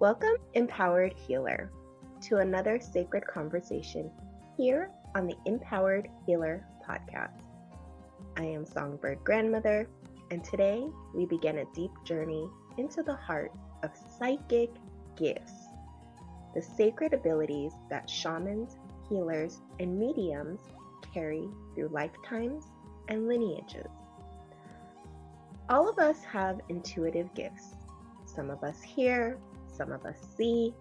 Welcome, Empowered Healer, to another sacred conversation here on the Empowered Healer podcast. I am Songbird Grandmother, and today we begin a deep journey into the heart of psychic gifts, the sacred abilities that shamans, healers, and mediums carry through lifetimes and lineages. All of us have intuitive gifts. Some of us hear, some of us see,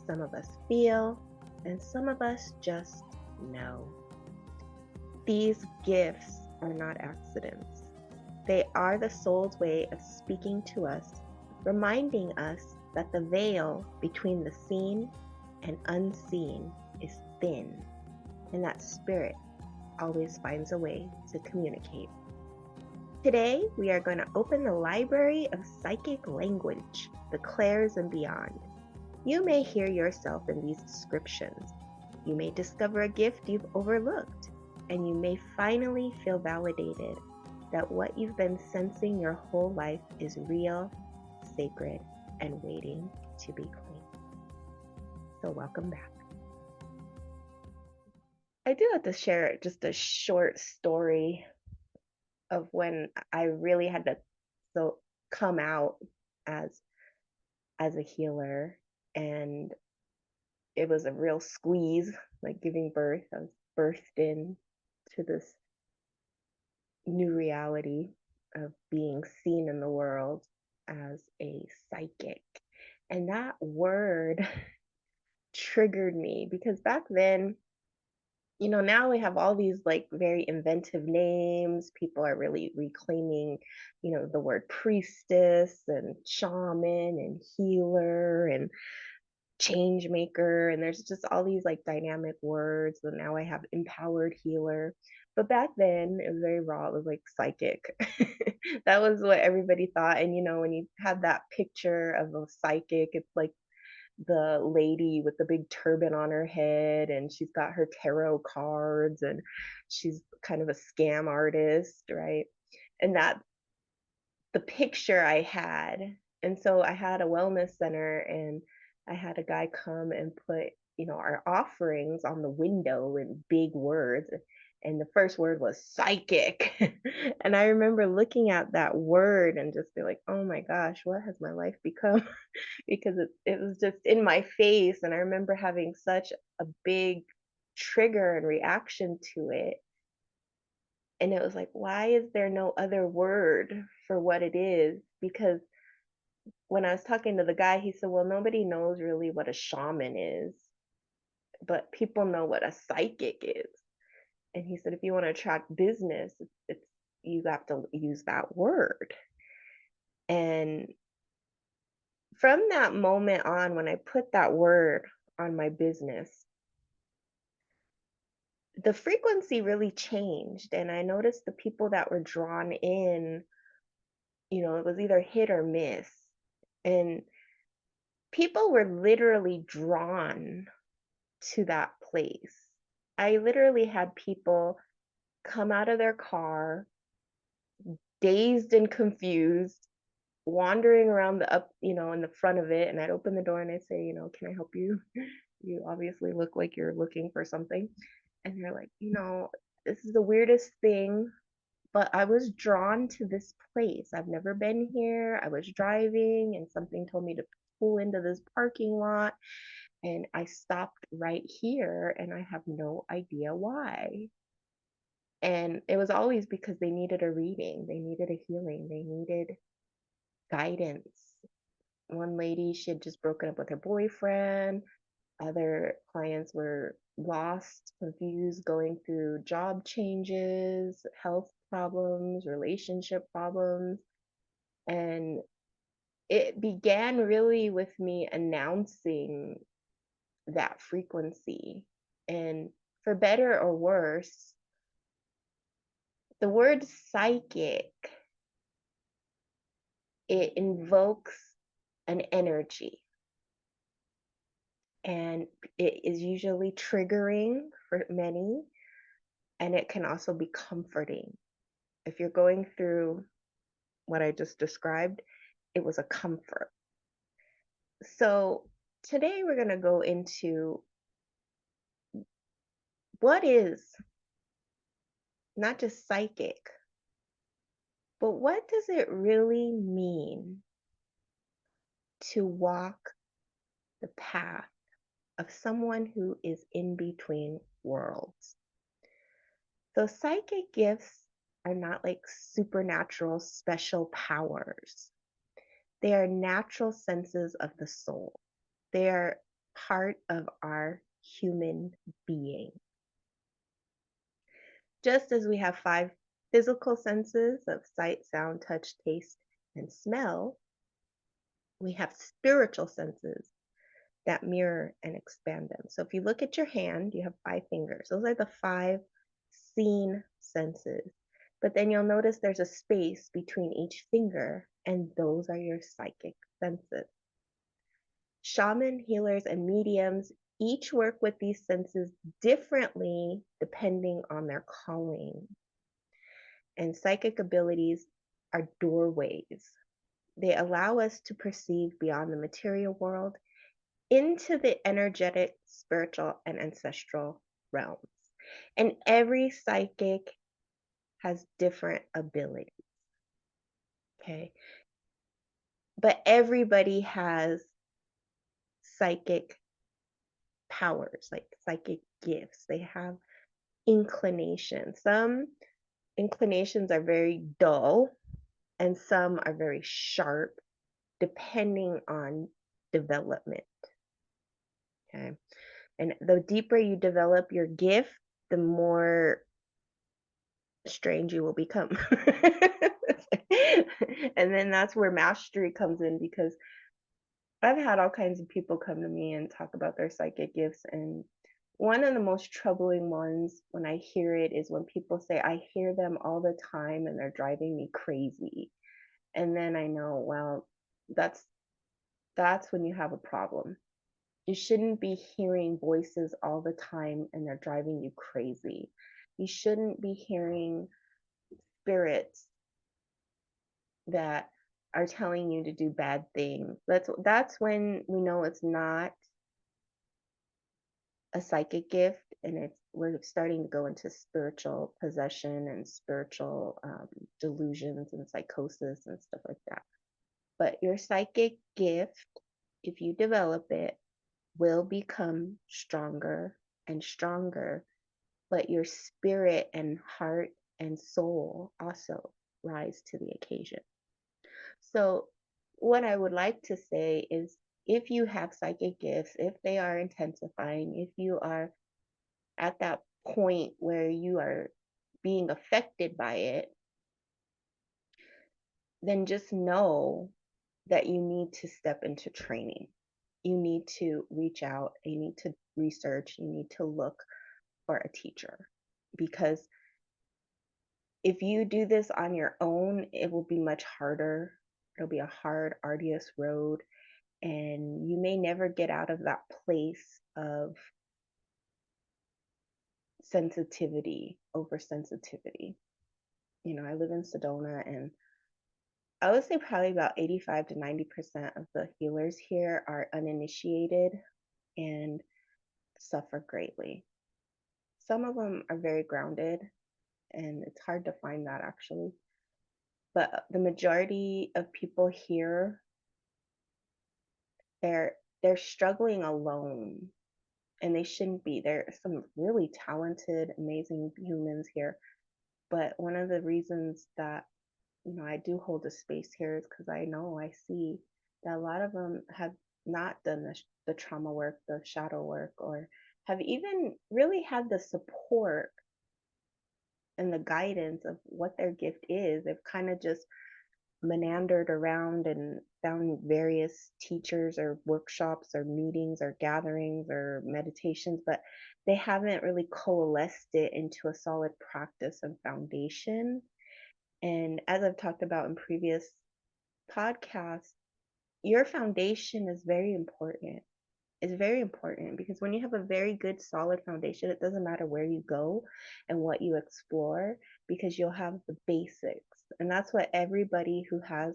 some of us feel, and some of us just know. These gifts are not accidents. They are the soul's way of speaking to us, reminding us that the veil between the seen and unseen is thin, and that spirit always finds a way to communicate. Today, we are going to open the library of psychic language, the clairs and beyond. You may hear yourself in these descriptions. You may discover a gift you've overlooked, and you may finally feel validated that what you've been sensing your whole life is real, sacred, and waiting to be claimed. So welcome back. I do have to share just a short story of when I really had to come out as a healer, and it was a real squeeze, like giving birth. I was birthed in to this new reality of being seen in the world as a psychic. And that word triggered me because back then, now we have all these like very inventive names. People are really reclaiming, the word priestess and shaman and healer and change maker. And there's just all these like dynamic words. And now I have empowered healer. But back then it was very raw. It was like psychic. That was what everybody thought. And, when you have that picture of a psychic, it's like the lady with the big turban on her head, and she's got her tarot cards, and she's kind of a scam artist, right? And that's the picture I had. And so I had a wellness center, and I had a guy come and put, our offerings on the window in big words. And the first word was psychic. And I remember looking at that word and just be like, oh my gosh, what has my life become? Because it was just in my face. And I remember having such a big trigger and reaction to it. And it was like, why is there no other word for what it is? Because when I was talking to the guy, he said, well, nobody knows really what a shaman is, but people know what a psychic is. And he said, if you want to attract business, you have to use that word. And from that moment on, when I put that word on my business, the frequency really changed. And I noticed the people that were drawn in, it was either hit or miss. And people were literally drawn to that place. I literally had people come out of their car, dazed and confused, wandering around in the front of it. And I'd open the door and I'd say, can I help you? You obviously look like you're looking for something. And they're like, this is the weirdest thing, but I was drawn to this place. I've never been here. I was driving and something told me to pull into this parking lot. And I stopped right here and I have no idea why. And it was always because they needed a reading, they needed a healing, they needed guidance. One lady, she had just broken up with her boyfriend. Other clients were lost, confused, going through job changes, health problems, relationship problems. And it began really with me announcing that frequency. And for better or worse, the word psychic, it invokes an energy. And it is usually triggering for many, and it can also be comforting. If you're going through what I just described, it was a comfort. So today we're going to go into what is not just psychic, but what does it really mean to walk the path of someone who is in between worlds? So psychic gifts are not like supernatural special powers. They are natural senses of the soul. They are part of our human being. Just as we have five physical senses of sight, sound, touch, taste, and smell, we have spiritual senses that mirror and expand them. So if you look at your hand, you have five fingers. Those are the five seen senses. But then you'll notice there's a space between each finger, and those are your psychic senses. Shaman, healers, and mediums each work with these senses differently depending on their calling. And psychic abilities are doorways. They allow us to perceive beyond the material world into the energetic, spiritual, and ancestral realms. And every psychic has different abilities. Okay. But everybody has psychic powers, like psychic gifts. They have inclinations. Some inclinations are very dull, and some are very sharp, depending on development. Okay. And the deeper you develop your gift, the more strange you will become. And then that's where mastery comes in, because I've had all kinds of people come to me and talk about their psychic gifts. And one of the most troubling ones when I hear it is when people say, I hear them all the time and they're driving me crazy. And then I know, well, that's when you have a problem. You shouldn't be hearing voices all the time and they're driving you crazy. You shouldn't be hearing spirits that are telling you to do bad things. That's when we know it's not a psychic gift, and we're starting to go into spiritual possession and spiritual delusions and psychosis and stuff like that. But your psychic gift, if you develop it, will become stronger and stronger, but your spirit and heart and soul also rise to the occasion. So, what I would like to say is, if you have psychic gifts, if they are intensifying, if you are at that point where you are being affected by it, then just know that you need to step into training. You need to reach out, you need to research, you need to look for a teacher. Because if you do this on your own, it will be much harder. It'll be a hard, arduous road, and you may never get out of that place of sensitivity, oversensitivity. I live in Sedona, and I would say probably about 85 to 90% of the healers here are uninitiated and suffer greatly. Some of them are very grounded, and it's hard to find that actually. But the majority of people here, they're struggling alone, and they shouldn't be. There are some really talented, amazing humans here. But one of the reasons that I do hold a space here is because I see that a lot of them have not done the trauma work, the shadow work, or have even really had the support and the guidance of what their gift is. They've kind of just meandered around and found various teachers or workshops or meetings or gatherings or meditations, but they haven't really coalesced it into a solid practice and foundation. And as I've talked about in previous podcasts, your foundation is very important. It's very important because when you have a very good, solid foundation, it doesn't matter where you go and what you explore, because you'll have the basics. And that's what everybody who has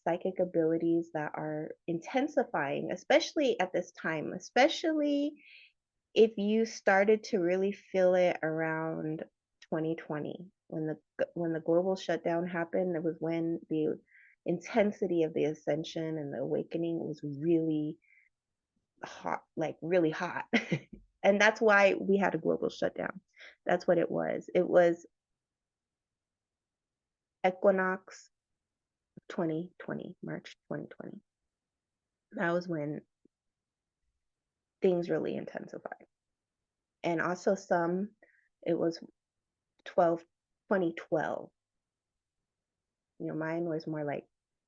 psychic abilities that are intensifying, especially at this time, especially if you started to really feel it around 2020 when the global shutdown happened. It was when the intensity of the ascension and the awakening was really hot, like really hot. And that's why we had a global shutdown. That's what it was. It was equinox 2020, March 2020. That was when things really intensified. And also it was 2012. Mine was more like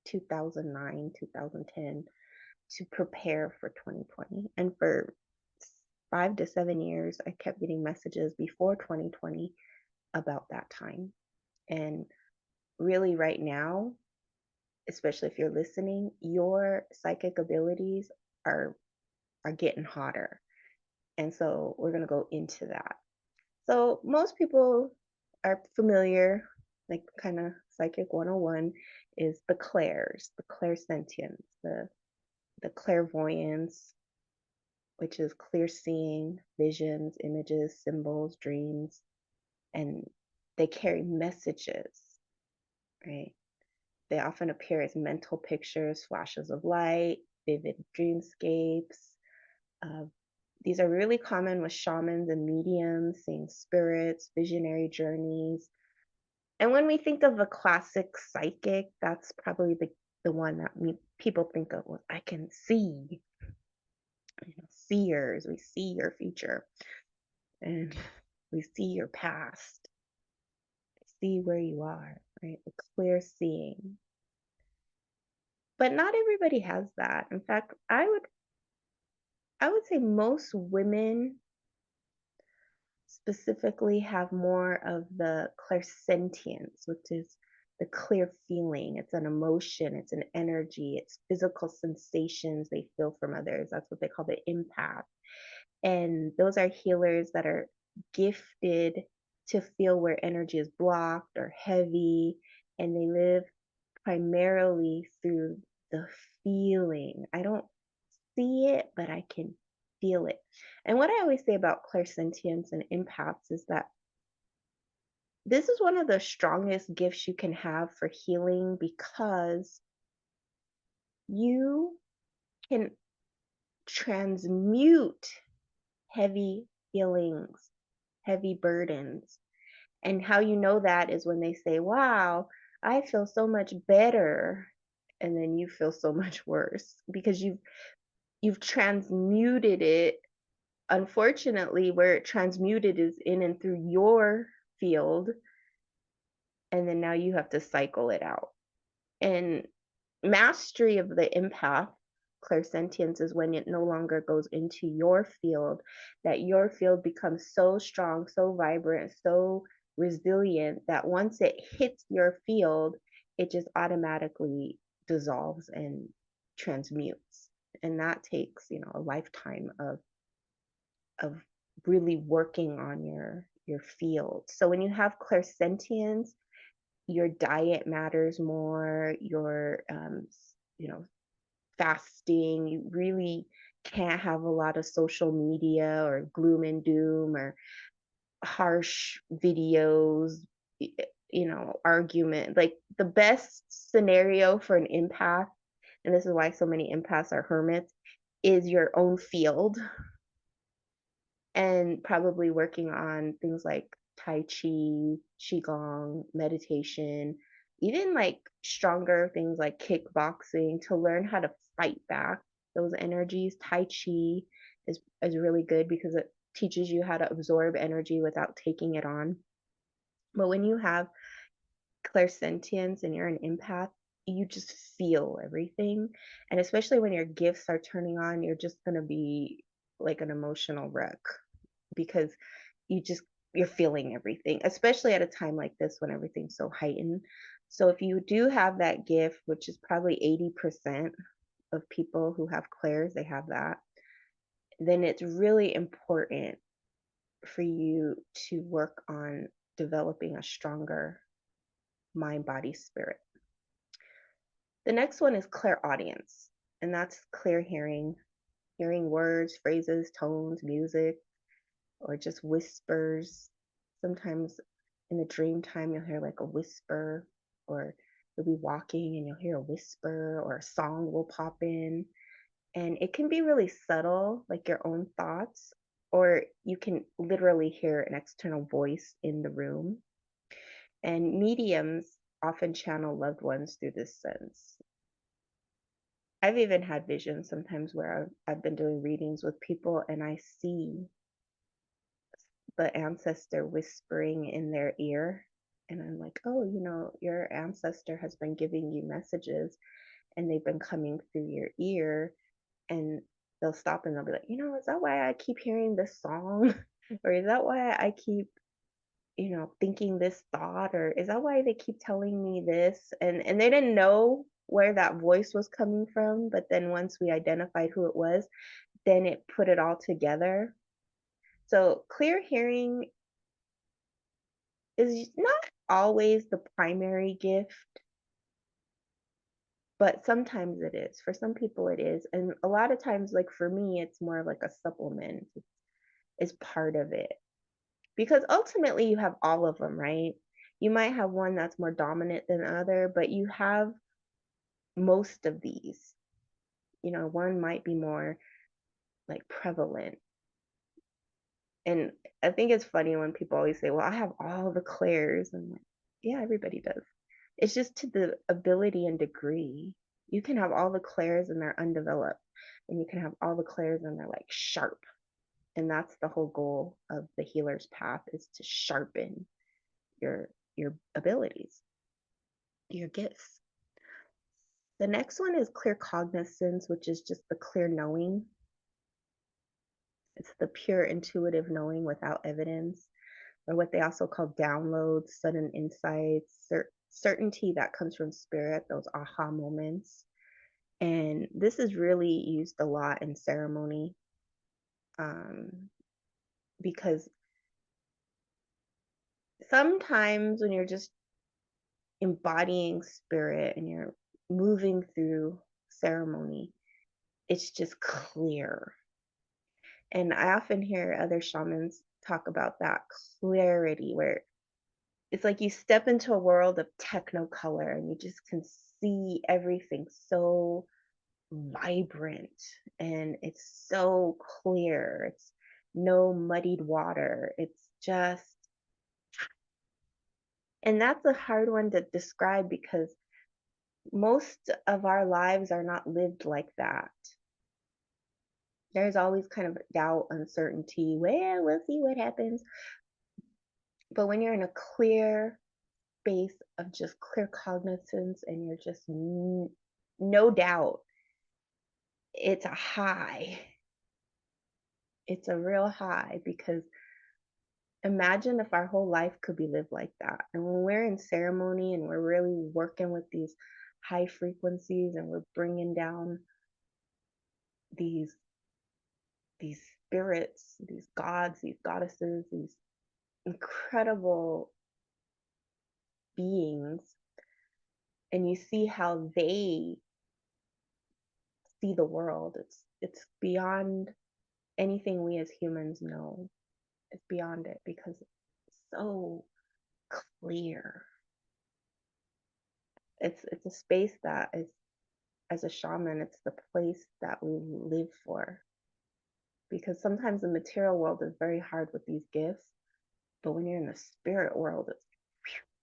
2009, 2010 to prepare for 2020. And for 5 to 7 years, I kept getting messages before 2020 about that time. And really, right now, especially if you're listening, your psychic abilities are getting hotter. And so we're going to go into that. So most people are familiar, like kind of psychic 101 is the clairs, the clairsentience, the clairvoyance, which is clear seeing, visions, images, symbols, dreams, and they carry messages, right? They often appear as mental pictures, flashes of light, vivid dreamscapes. Uh, these are really common with shamans and mediums, seeing spirits, visionary journeys. And when we think of a classic psychic, that's probably the one that people think of with I can see. Seers, we see your future and we see your past, see where you are, right? The clear seeing. But not everybody has that. In fact, I would say most women specifically have more of the clairsentience, which is the clear feeling. It's an emotion, it's an energy, it's physical sensations they feel from others. That's what they call the empath. And those are healers that are gifted to feel where energy is blocked or heavy, and they live primarily through the feeling. I don't see it, but I can feel it. And what I always say about clairsentience and empaths is that this is one of the strongest gifts you can have for healing, because you can transmute heavy feelings, heavy burdens. And how you know that is when they say, wow, I feel so much better. And then you feel so much worse because you've transmuted it. Unfortunately, where it transmuted is in and through your field. And then now you have to cycle it out. And mastery of the empath, clairsentience, is when it no longer goes into your field, that your field becomes so strong, so vibrant, so resilient that once it hits your field, it just automatically dissolves and transmutes. And that takes, a lifetime of really working on your field. So when you have clairsentience, your diet matters more, your fasting. You really can't have a lot of social media or gloom and doom or harsh videos, argument. Like the best scenario for an empath, and this is why so many empaths are hermits, is your own field, and probably working on things like Tai Chi, Qigong, meditation, even like stronger things like kickboxing to learn how to fight back those energies. Tai Chi is really good because it teaches you how to absorb energy without taking it on. But when you have clairsentience and you're an empath, you just feel everything. And especially when your gifts are turning on, you're just going to be like an emotional wreck because you're feeling everything, especially at a time like this when everything's so heightened. So if you do have that gift, which is probably 80% of people who have clairs, they have that, then it's really important for you to work on developing a stronger mind, body, spirit. The next one is clairaudience, and that's clear hearing, hearing words, phrases, tones, music, or just whispers. Sometimes in the dream time, you'll hear like a whisper, or you'll be walking and you'll hear a whisper, or a song will pop in. And it can be really subtle, like your own thoughts, or you can literally hear an external voice in the room. And mediums often channel loved ones through this sense. I've even had visions sometimes where I've been doing readings with people and I see the ancestor whispering in their ear. And I'm like, oh, your ancestor has been giving you messages and they've been coming through your ear. And they'll stop and they'll be like, is that why I keep hearing this song? Or is that why I keep, thinking this thought? Or is that why they keep telling me this? And they didn't know where that voice was coming from. But then once we identified who it was, then it put it all together. So clear hearing is not always the primary gift, but sometimes it is. For some people it is. And a lot of times, like for me, it's more like a supplement. It's part of it. Because ultimately you have all of them, right? You might have one that's more dominant than other, but you have most of these. One might be more like prevalent. And I think it's funny when people always say, well, I have all the clairs. I'm like, yeah, everybody does. It's just to the ability and degree. You can have all the clairs and they're undeveloped, and you can have all the clairs and they're like sharp. And that's the whole goal of the healer's path, is to sharpen your abilities, your gifts. The next one is clear cognizance, which is just the clear knowing. It's the pure intuitive knowing without evidence, or what they also call downloads, sudden insights, certainty that comes from spirit, those aha moments. And this is really used a lot in ceremony, because sometimes when you're just embodying spirit and you're moving through ceremony, it's just clear. And I often hear other shamans talk about that clarity, where it's like you step into a world of technicolor and you just can see everything so vibrant and it's so clear. It's no muddied water. It's just, and that's a hard one to describe because most of our lives are not lived like that. There's always kind of doubt, uncertainty. Well, we'll see what happens. But when you're in a clear space of just clear cognizance and you're just no doubt, it's a high. It's a real high, because imagine if our whole life could be lived like that. And when we're in ceremony and we're really working with these high frequencies and we're bringing down these spirits, these gods, these goddesses, these incredible beings, and you see how they see the world, it's beyond anything we as humans know. It's beyond it because it's so clear. It's a space that is, as a shaman, it's the place that we live for. Because sometimes the material world is very hard with these gifts, but when you're in the spirit world, it's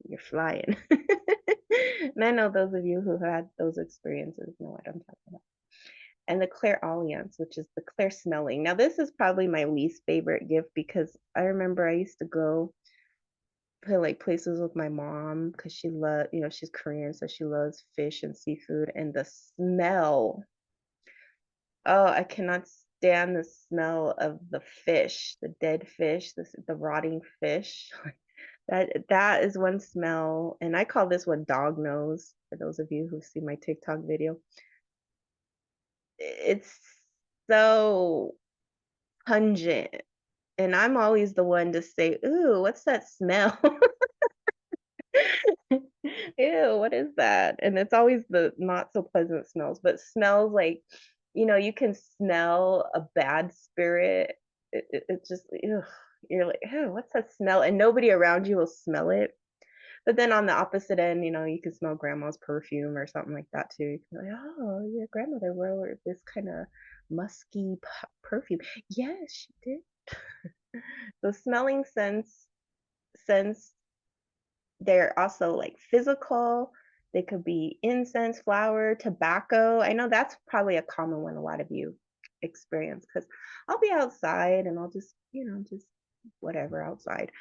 you're flying. And I know those of you who had those experiences know what I'm talking about. And the clairaudience, which is the clear smelling. Now, this is probably my least favorite gift because I remember I used to go to like places with my mom because she loves, she's Korean, so she loves fish and seafood. And the smell, oh, I cannot stand the smell of the fish, the dead fish, the rotting fish. That is one smell, and I call this one dog nose, for those of you who see my TikTok video. It's so pungent, and I'm always the one to say, ooh, what's that smell? Ew, what is that? And it's always the not so pleasant smells, but smells like, you can smell a bad spirit. It just, ew, you're like, ew, what's that smell? And nobody around you will smell it. But then on the opposite end, you can smell grandma's perfume or something like that too. You can be like, oh, your grandmother wore this kind of musky perfume. Yes, she did. So smelling sense, they're also like physical. They could be incense, flower, tobacco. I know that's probably a common one a lot of you experience because I'll be outside and I'll just whatever outside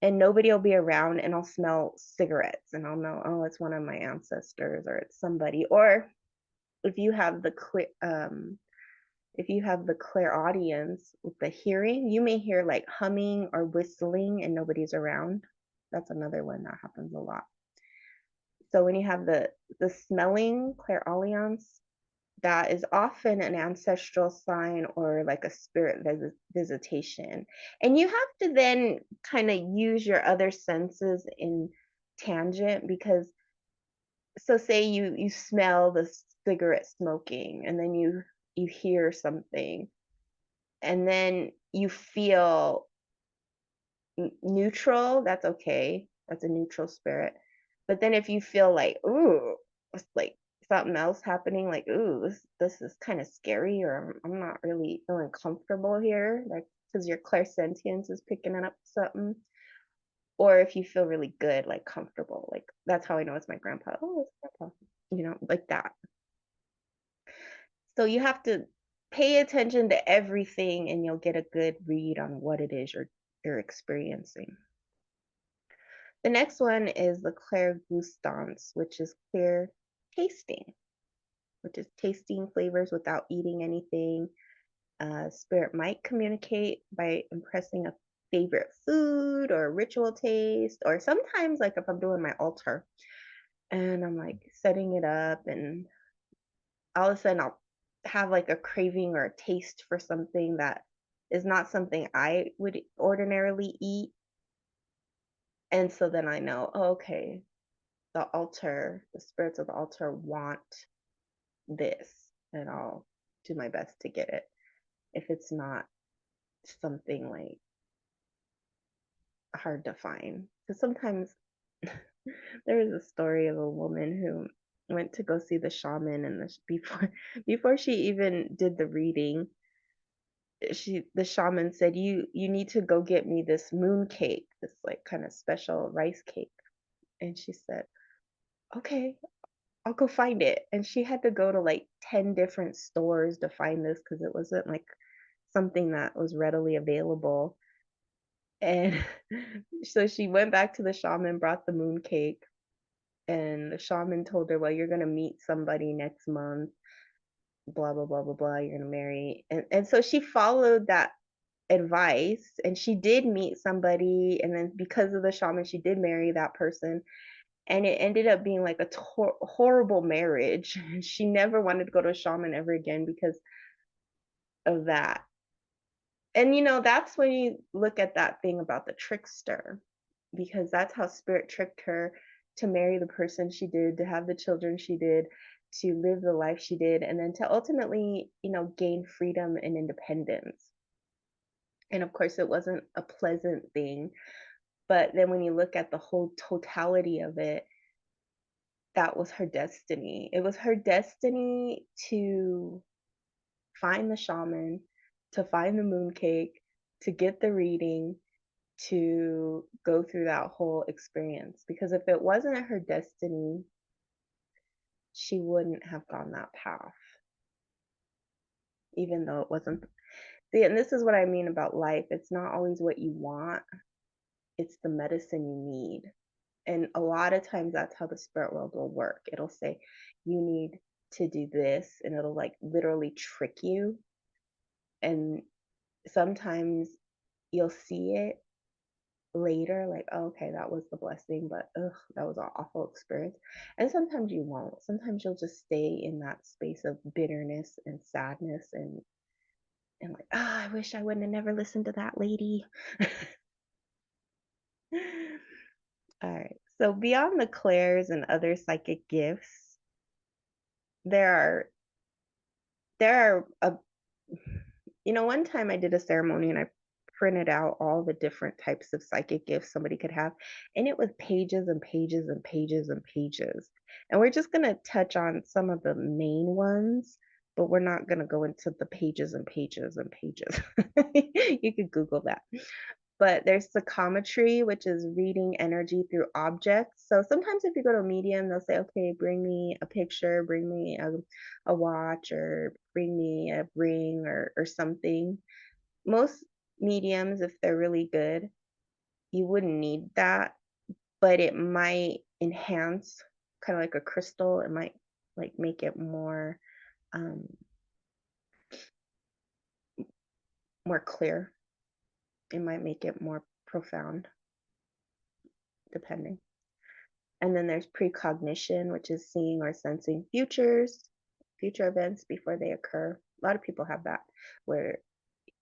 and nobody will be around and I'll smell cigarettes and I'll know, oh, it's one of my ancestors or it's somebody. Or if you have the clairaudience with the hearing, you may hear like humming or whistling and nobody's around. That's another one that happens a lot. So when you have the smelling clairaudience, that is often an ancestral sign or like a spirit visitation. And you have to then kind of use your other senses in tangent because so say you smell the cigarette smoking and then you hear something and then you feel neutral, that's okay. That's a neutral spirit. But then if you feel like, ooh, it's like something else happening, like, ooh, this is kind of scary, or I'm not really feeling comfortable here, like because your clairsentience is picking it up something. Or if you feel really good, like comfortable, like that's how I know it's my grandpa. Oh, it's grandpa, like that. So you have to pay attention to everything and you'll get a good read on what it is you're experiencing. The next one is the clairgustance, which is clear tasting, which is tasting flavors without eating anything. Spirit might communicate by impressing a favorite food or ritual taste, or sometimes, like if I'm doing my altar and I'm like setting it up, and all of a sudden I'll have like a craving or a taste for something that is not something I would ordinarily eat. And so then I know, oh, okay, the spirits of the altar want this, and I'll do my best to get it. If it's not something like hard to find, because sometimes there is a story of a woman who went to go see the shaman, and before she even did the reading, the shaman said, you need to go get me this moon cake, this like kind of special rice cake. And she said, okay, I'll go find it. And she had to go to like 10 different stores to find this because it wasn't like something that was readily available. And so she went back to the shaman, brought the moon cake, and the shaman told her, well, you're going to meet somebody next month, blah, blah, blah, blah, blah. You're going to marry. And so she followed that advice and she did meet somebody. And then because of the shaman, she did marry that person. And it ended up being like a horrible marriage. She never wanted to go to a shaman ever again because of that. And that's when you look at that thing about the trickster, because that's how spirit tricked her to marry the person she did, to have the children she did, to live the life she did, and then to ultimately, gain freedom and independence. And of course, it wasn't a pleasant thing. But then when you look at the whole totality of it, that was her destiny. It was her destiny to find the shaman, to find the mooncake, to get the reading, to go through that whole experience. Because if it wasn't her destiny, she wouldn't have gone that path, even though it wasn't. See, and this is what I mean about life. It's not always what you want, it's the medicine you need. And a lot of times that's how the spirit world will work. It'll say, you need to do this, and it'll like literally trick you. And sometimes you'll see it later, like, oh, okay, that was the blessing, but ugh, that was an awful experience. And sometimes you won't. Sometimes you'll just stay in that space of bitterness and sadness and like, ah, I wish I wouldn't have never listened to that lady. All right. So beyond the clairs and other psychic gifts, there are one time I did a ceremony and I printed out all the different types of psychic gifts somebody could have, and it was pages and pages and pages and pages. And we're just going to touch on some of the main ones, but we're not going to go into the pages and pages and pages. You could Google that. But there's psychometry, which is reading energy through objects. So sometimes if you go to a medium, they'll say, okay, bring me a picture, bring me a watch, or bring me a ring or something. Most mediums, if they're really good, you wouldn't need that, but it might enhance, kind of like a crystal. It might like make it um, more clear. It might make it more profound, depending. And then there's precognition, which is seeing or sensing future events before they occur. A lot of people have that, where,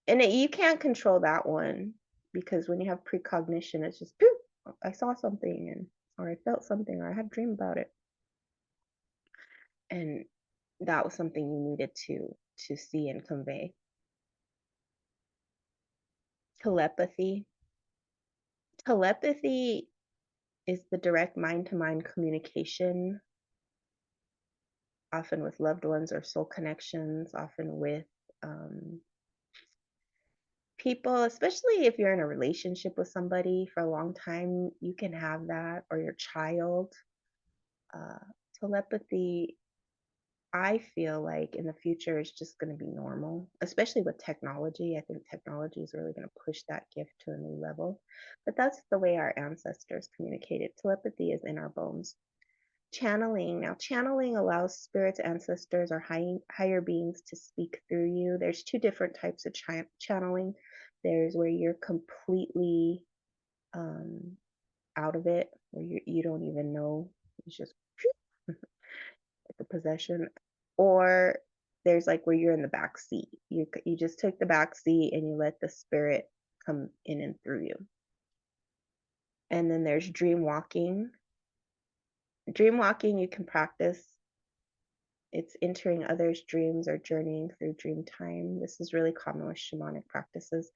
you can't control that one, because when you have precognition, it's just poof, I saw something, or I felt something, or I had a dream about it. And that was something you needed to see and convey. Telepathy. Telepathy is the direct mind-to-mind communication, often with loved ones or soul connections, often with people, especially if you're in a relationship with somebody for a long time, you can have that, or your child. Telepathy, I feel like in the future is just going to be normal, especially with technology. I think technology is really going to push that gift to a new level. But that's the way our ancestors communicated. Telepathy is in our bones. Channeling. Now, channeling allows spirits, ancestors, or higher beings to speak through you. There's two different types of channeling. There's where you're completely out of it, where you don't even know. It's just like a possession. Or there's like where you're in the back seat. You just take the back seat and you let the spirit come in and through you. And then there's dream walking. Dream walking you can practice. It's entering others' dreams or journeying through dream time. This is really common with shamanic practices.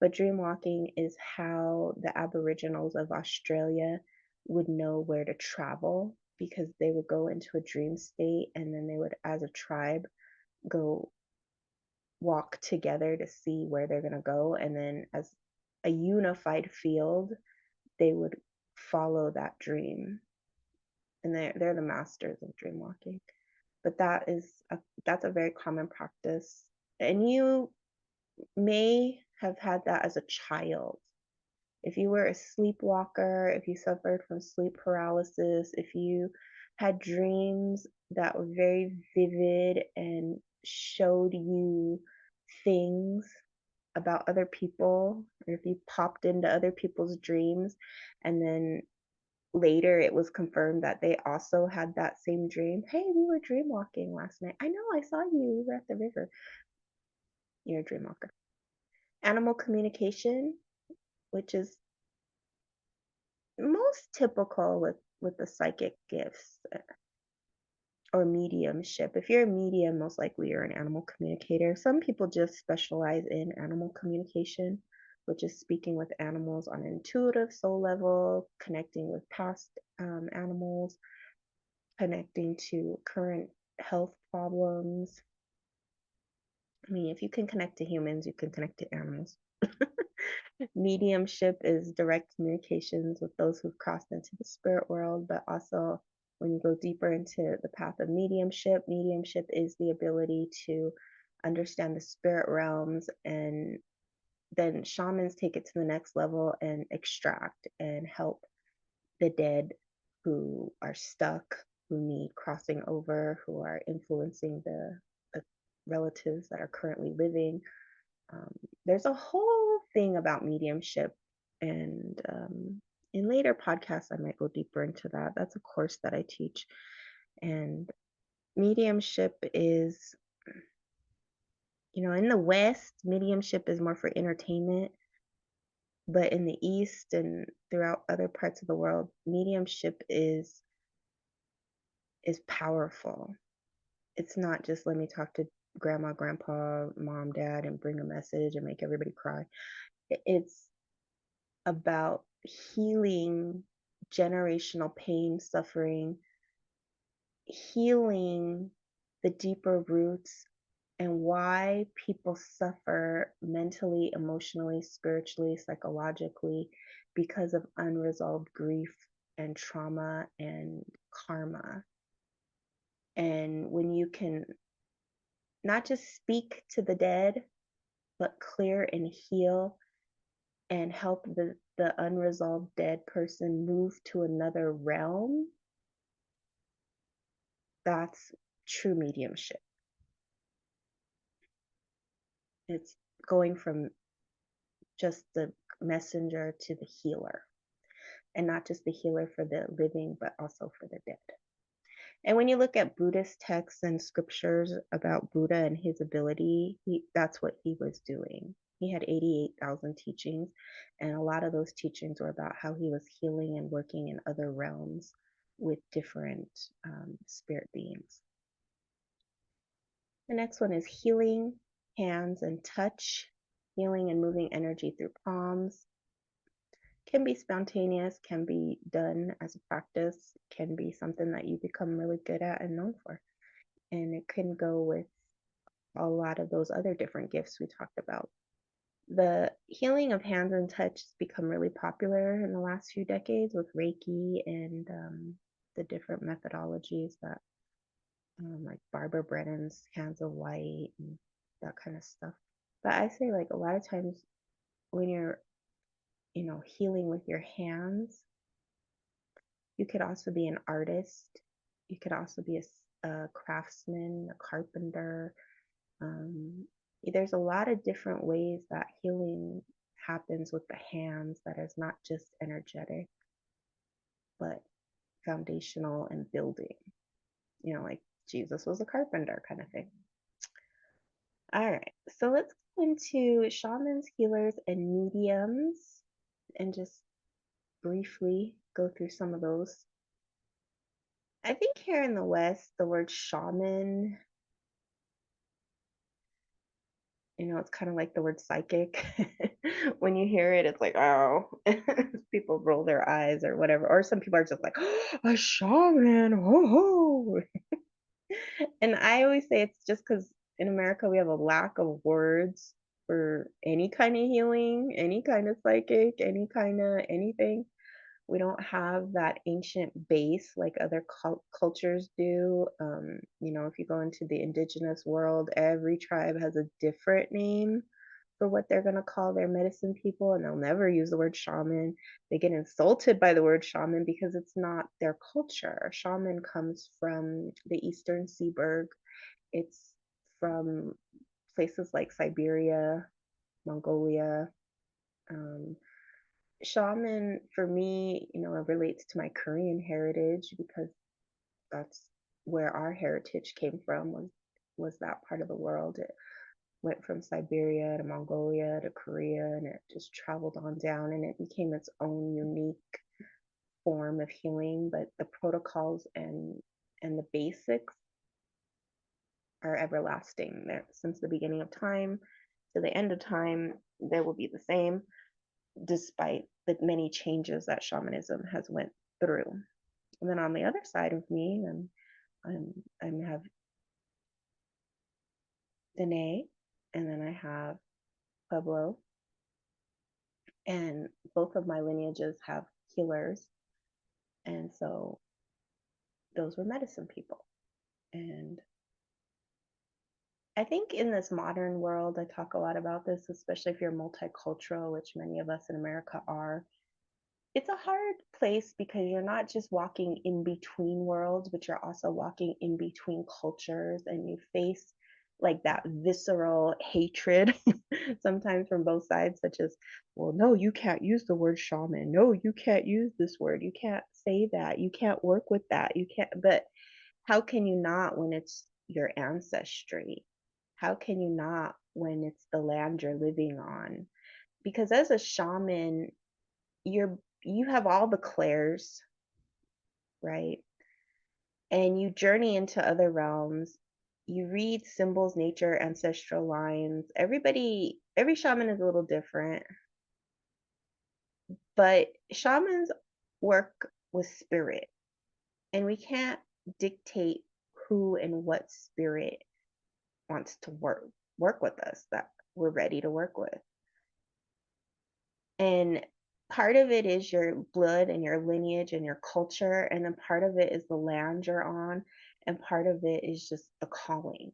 But dream walking is how the Aboriginals of Australia would know where to travel, because they would go into a dream state and then they would, as a tribe, go walk together to see where they're going to go. And then as a unified field, they would follow that dream. And they're the masters of dream walking. But that's a very common practice. And you may have had that as a child. If you were a sleepwalker, if you suffered from sleep paralysis, if you had dreams that were very vivid and showed you things about other people, or if you popped into other people's dreams and then later it was confirmed that they also had that same dream. Hey, we were dream walking last night. I know, I saw you. We were at the river. You're a dream walker. Animal communication, which is most typical with the psychic gifts, or mediumship. If you're a medium, most likely you're an animal communicator. Some people just specialize in animal communication, which is speaking with animals on an intuitive soul level, connecting with past animals, connecting to current health problems. I mean, if you can connect to humans, you can connect to animals. Mediumship is direct communications with those who've crossed into the spirit world, but also when you go deeper into the path of mediumship, mediumship is the ability to understand the spirit realms, and then shamans take it to the next level and extract and help the dead who are stuck, who need crossing over, who are influencing the relatives that are currently living. There's a whole thing about mediumship, and in later podcasts, I might go deeper into that. That's a course that I teach. And mediumship is, in the West, mediumship is more for entertainment. But in the East and throughout other parts of the world, mediumship is powerful. It's not just let me talk to grandma, grandpa, mom, dad, and bring a message and make everybody cry. It's about healing generational pain, suffering, healing the deeper roots and why people suffer mentally, emotionally, spiritually, psychologically because of unresolved grief and trauma and karma. And when you can not just speak to the dead, but clear and heal and help the unresolved dead person move to another realm, that's true mediumship. It's going from just the messenger to the healer, and not just the healer for the living, but also for the dead. And when you look at Buddhist texts and scriptures about Buddha and his ability, that's what he was doing. He had 88,000 teachings, and a lot of those teachings were about how he was healing and working in other realms with different spirit beings. The next one is healing, hands and touch, healing and moving energy through palms. Can be spontaneous, can be done as a practice, can be something that you become really good at and known for. And it can go with a lot of those other different gifts we talked about. The healing of hands and touch has become really popular in the last few decades with Reiki and the different methodologies that, like Barbara Brennan's Hands of Light and that kind of stuff. But I say, like, a lot of times when you're, healing with your hands, you could also be an artist. You could also be a craftsman, a carpenter. Um, there's a lot of different ways that healing happens with the hands that is not just energetic, but foundational and building. Like Jesus was a carpenter kind of thing. All right, so let's go into shamans, healers, and mediums and just briefly go through some of those. I think here in the West, the word shaman, it's kind of like the word psychic. When you hear it, it's like, oh, people roll their eyes or whatever. Or some people are just like, oh, a shaman, ho. And I always say it's just because in America we have a lack of words for any kind of healing, any kind of psychic, any kind of anything. We don't have that ancient base like other cultures do. If you go into the indigenous world, every tribe has a different name for what they're going to call their medicine people, and they'll never use the word shaman. They get insulted by the word shaman because it's not their culture. Shaman comes from the Eastern Seaboard. It's from places like Siberia, Mongolia. Shaman for me, it relates to my Korean heritage because that's where our heritage came from, was that part of the world. It went from Siberia to Mongolia to Korea, and it just traveled on down, and it became its own unique form of healing. But the protocols and the basics are everlasting. Since the beginning of time to the end of time, they will be the same, despite the many changes that shamanism has went through. And then on the other side of me, I have Danae, and then I have Pueblo, and both of my lineages have healers, and so those were medicine people. And I think in this modern world, I talk a lot about this, especially if you're multicultural, which many of us in America are. It's a hard place because you're not just walking in between worlds, but you're also walking in between cultures, and you face like that visceral hatred sometimes from both sides, such as, well, no, you can't use the word shaman. No, you can't use this word. You can't say that. You can't work with that. You can't. But how can you not when it's your ancestry? How can you not when it's the land you're living on? because as a shaman, you have all the clairs, right? And you journey into other realms. You read symbols, nature, ancestral lines. Every shaman is a little different, but shamans work with spirit, and we can't dictate who and what spirit wants to work with us that we're ready to work with. And part of it is your blood and your lineage and your culture, and then part of it is the land you're on, and part of it is just the calling.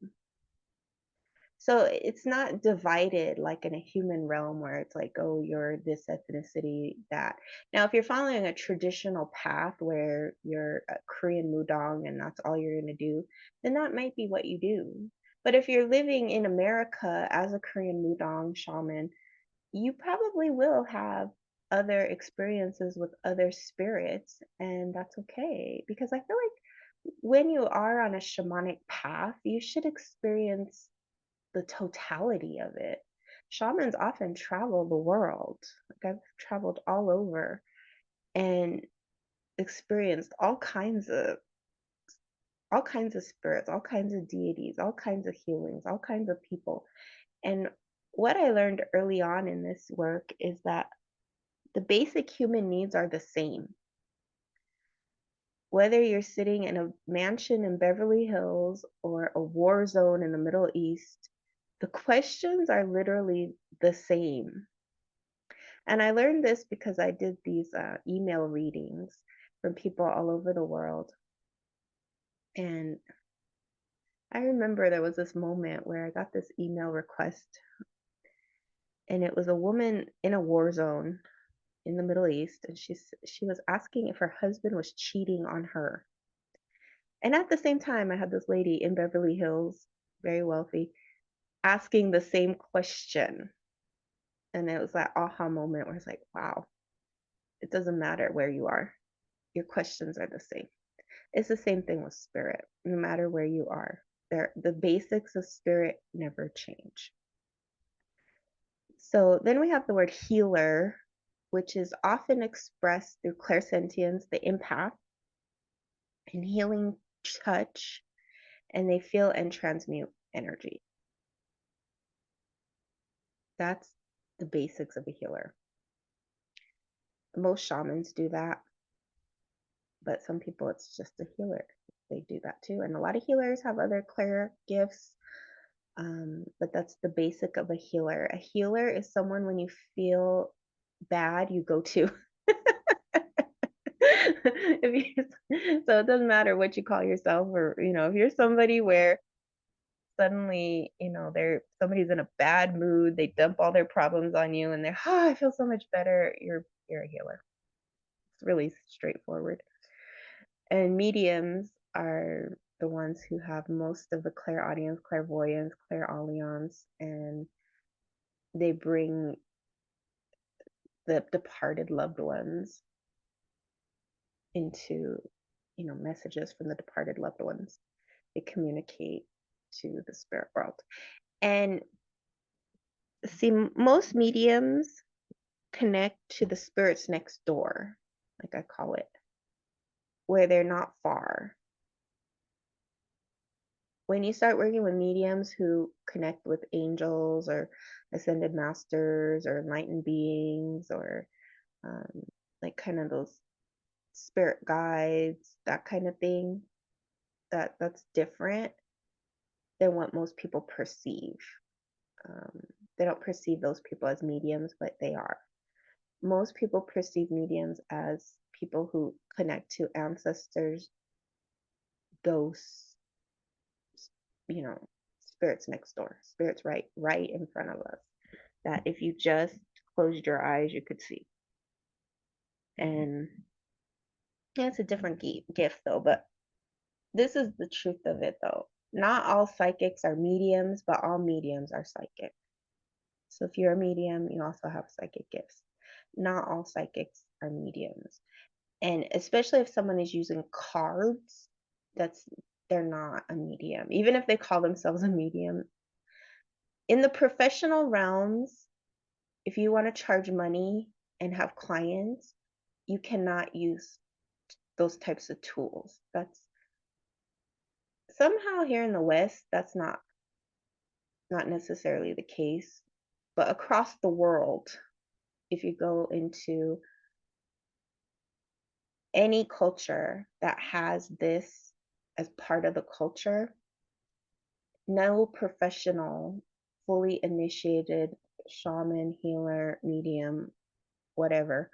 So it's not divided like in a human realm where it's like, oh, you're this ethnicity, that. Now, if you're following a traditional path where you're a Korean Mudong and that's all you're going to do, then that might be what you do. But if you're living in America as a Korean Mudong shaman, you probably will have other experiences with other spirits, and that's okay. Because I feel like when you are on a shamanic path, you should experience the totality of it. Shamans often travel the world. Like I've traveled all over and experienced all kinds of spirits, all kinds of deities, all kinds of healings, all kinds of people. And what I learned early on in this work is that the basic human needs are the same. Whether you're sitting in a mansion in Beverly Hills or a war zone in the Middle East, the questions are literally the same. And I learned this because I did these email readings from people all over the world. And I remember there was this moment where I got this email request, and it was a woman in a war zone in the Middle East, and she was asking if her husband was cheating on her. And at the same time, I had this lady in Beverly Hills, very wealthy, asking the same question. And it was that aha moment where it's like, wow, it doesn't matter where you are, your questions are the same. It's the same thing with spirit, no matter where you are. The basics of spirit never change. So then we have the word healer, which is often expressed through clairsentience, the empath, and healing touch, and they feel and transmute energy. That's the basics of a healer. Most shamans do that, but some people it's just a healer. They do that too. And a lot of healers have other clair gifts, but that's the basic of a healer. A healer is someone when you feel bad, you go to. So it doesn't matter what you call yourself, or if you're somebody where suddenly somebody's in a bad mood, they dump all their problems on you, and they're, I feel so much better. You're a healer. It's really straightforward. And mediums are the ones who have most of the clairaudience, clairvoyance, clairaudience, and they bring the departed loved ones into, messages from the departed loved ones. They communicate to the spirit world. And see, most mediums connect to the spirits next door, like I call it, where they're not far. When you start working with mediums who connect with angels or ascended masters or enlightened beings, or like kind of those spirit guides, that kind of thing, that's different than what most people perceive. They don't perceive those people as mediums, but they are. Most people perceive mediums as people who connect to ancestors, ghosts, spirits next door, spirits right in front of us, that if you just closed your eyes, you could see. And yeah, it's a different gift though, but this is the truth of it though. Not all psychics are mediums, but all mediums are psychic. So if you're a medium, you also have psychic gifts. Not all psychics are mediums. And especially if someone is using cards, they're not a medium. Even if they call themselves a medium. In the professional realms, if you want to charge money and have clients, you cannot use those types of tools. That's somehow here in the West, that's not necessarily the case, but across the world, if you go into any culture that has this as part of the culture, no professional, fully initiated shaman, healer, medium, whatever,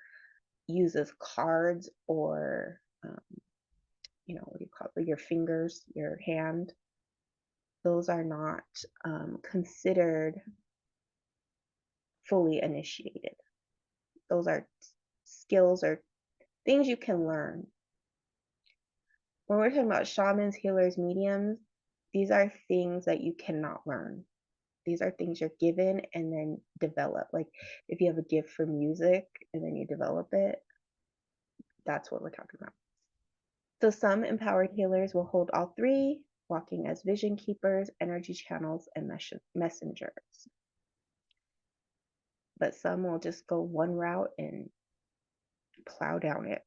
uses cards or, what do you call it, your fingers, your hand. Those are not considered fully initiated. Those are skills or things you can learn. When we're talking about shamans, healers, mediums, these are things that you cannot learn. These are things you're given and then develop. Like if you have a gift for music and then you develop it, that's what we're talking about. So some empowered healers will hold all three, walking as vision keepers, energy channels, and messengers. But some will just go one route and plow down it.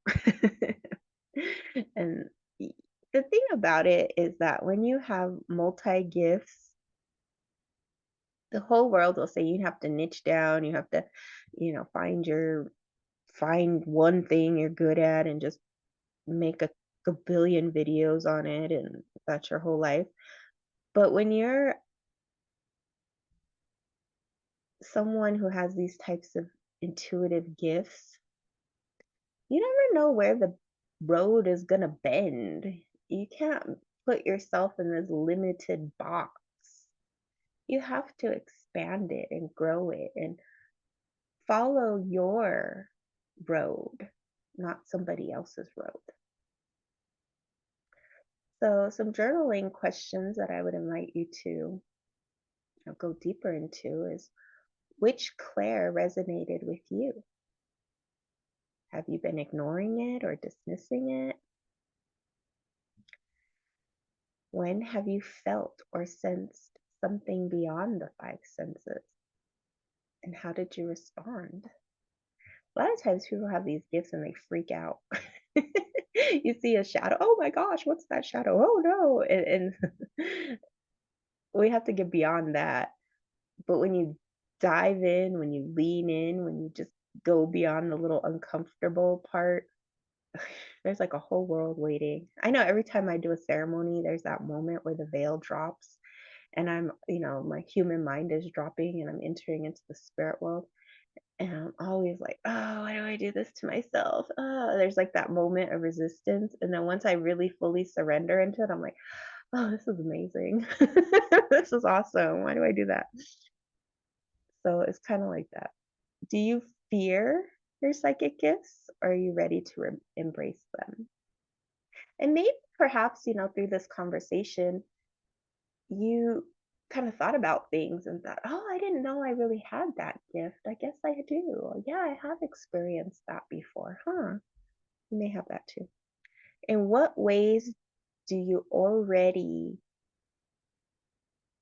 And the thing about it is that when you have multi gifts, the whole world will say you have to niche down, you have to, find one thing you're good at and just make a billion videos on it, and that's your whole life. But when you're someone who has these types of intuitive gifts, you never know where the road is going to bend. You can't put yourself in this limited box. You have to expand it and grow it and follow your road, not somebody else's road. So some journaling questions that I would invite you to go deeper into is, which Claire resonated with you? Have you been ignoring it or dismissing it? When have you felt or sensed something beyond the five senses? And how did you respond? A lot of times people have these gifts and they freak out. You see a shadow. Oh my gosh, what's that shadow? Oh no. And we have to get beyond that. But when you dive in, when you lean in, when you just go beyond the little uncomfortable part, there's like a whole world waiting. I know every time I do a ceremony, there's that moment where the veil drops and I'm, my human mind is dropping and I'm entering into the spirit world. And I'm always like, oh, why do I do this to myself? Oh, there's like that moment of resistance. And then once I really fully surrender into it, I'm like, oh, this is amazing. This is awesome. Why do I do that? So it's kind of like that. Do you fear your psychic gifts, or are you ready to embrace them? And maybe perhaps, through this conversation, you kind of thought about things and thought, oh, I didn't know I really had that gift. I guess I do. Yeah, I have experienced that before. You may have that too. In what ways do you already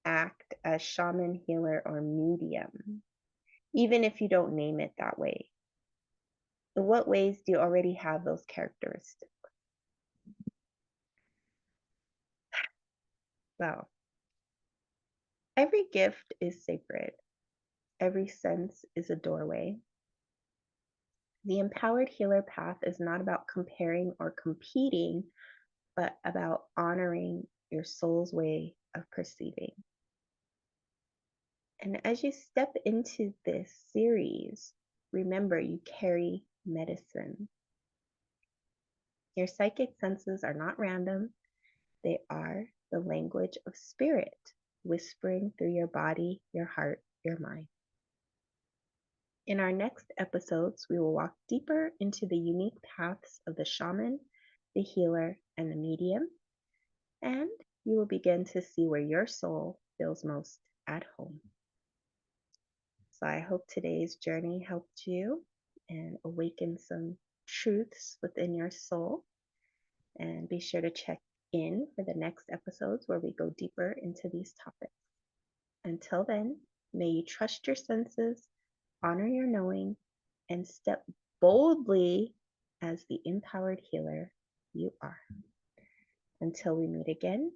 act as shaman, healer, or medium, even if you don't name it that way? In what ways do you already have those characteristics? Well, every gift is sacred. Every sense is a doorway. The empowered healer path is not about comparing or competing, but about honoring your soul's way of perceiving. And as you step into this series, remember you carry medicine. Your psychic senses are not random. They are the language of spirit, whispering through your body, your heart, your mind. In our next episodes, we will walk deeper into the unique paths of the shaman, the healer, and the medium, and you will begin to see where your soul feels most at home. So I hope today's journey helped you and awaken some truths within your soul. And be sure to check in for the next episodes where we go deeper into these topics. Until then, may you trust your senses, honor your knowing, and step boldly as the empowered healer you are. Until we meet again,